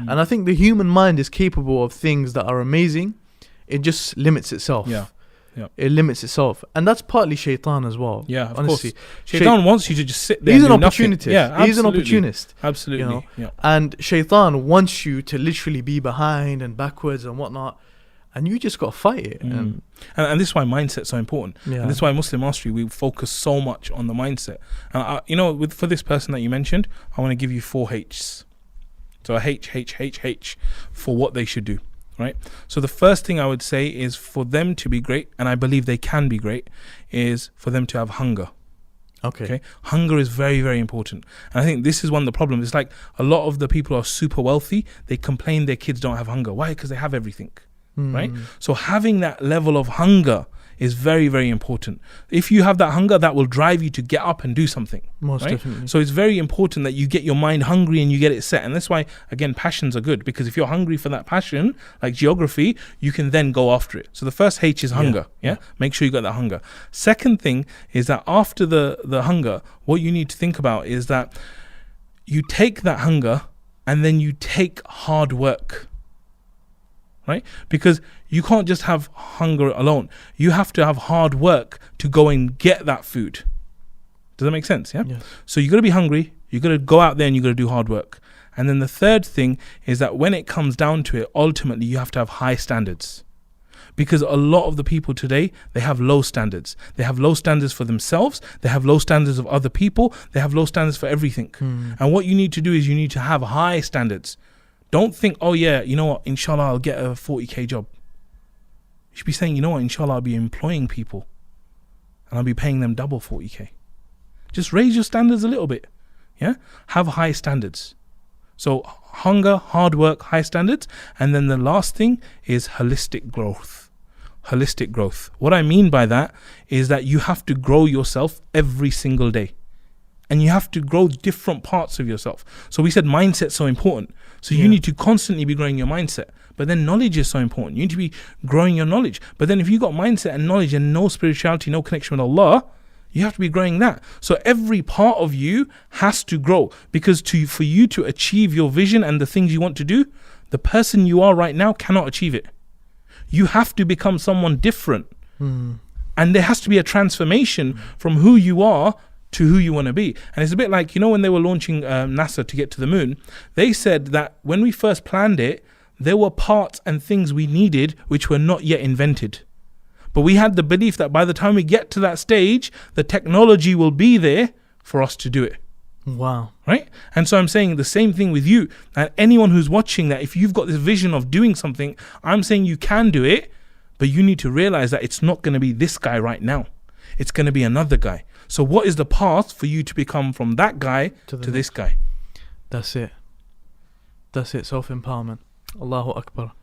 And I think the human mind is capable of things that are amazing. It just limits itself. Yeah. It limits itself. And that's partly Shaytan as well. Yeah, of honestly. course. Shaytan wants you to just sit there. He's and an do nothing. opportunist. Yeah, absolutely. He's an opportunist. Absolutely. You know? Yeah. And Shaytan wants you to literally be behind and backwards and whatnot. And you just got to fight it. And this is why mindset's so important. Yeah. And this is why Muslim Mastery, we focus so much on the mindset. And for this person that you mentioned, I want to give you 4 H's. So a H for what they should do. Right. So the first thing I would say is for them to be great, and I believe they can be great, is for them to have hunger. Okay. Hunger is very, very important. And I think this is one of the problems. It's like a lot of the people who are super wealthy, they complain their kids don't have hunger. Why? Because they have everything. Right. So having that level of hunger is very, very important. If you have that hunger, that will drive you to get up and do something. Most definitely. So it's very important that you get your mind hungry and you get it set. And that's why, again, passions are good, because if you're hungry for that passion, like geography, you can then go after it. So the first H is hunger. Yeah. Make sure you got that hunger. Second thing is that after the hunger, what you need to think about is that you take that hunger and then you take hard work. Right? Because you can't just have hunger alone. You have to have hard work to go and get that food. Does that make sense? Yeah. Yes. So you got to be hungry. You got to go out there and you got to do hard work. And then the third thing is that when it comes down to it, ultimately you have to have high standards. Because a lot of the people today, they have low standards. They have low standards for themselves. They have low standards of other people. They have low standards for everything. And what you need to do is you need to have high standards. Don't think, oh yeah, you know what, inshallah I'll get a 40k job. You should be saying, you know what, inshallah I'll be employing people and I'll be paying them double 40k. Just raise your standards a little bit. Yeah? Have high standards. So hunger, hard work, high standards. And then the last thing is holistic growth. Holistic growth. What I mean by that is that you have to grow yourself every single day. And you have to grow different parts of yourself. So we said mindset's so important. So you need to constantly be growing your mindset. But then knowledge is so important. You need to be growing your knowledge. But then if you got mindset and knowledge and no spirituality, no connection with Allah, you have to be growing that. So every part of you has to grow. Because for you to achieve your vision and the things you want to do, the person you are right now cannot achieve it. You have to become someone different. And there has to be a transformation from who you are to who you want to be. And it's a bit like, when they were launching NASA to get to the moon, they said that when we first planned it, there were parts and things we needed which were not yet invented. But we had the belief that by the time we get to that stage, the technology will be there for us to do it. Wow. Right? And so I'm saying the same thing with you. And anyone who's watching that, if you've got this vision of doing something, I'm saying you can do it, but you need to realize that it's not going to be this guy right now. It's going to be another guy. So what is the path for you to become from that guy to this guy? That's it. Self-empowerment. Allahu Akbar.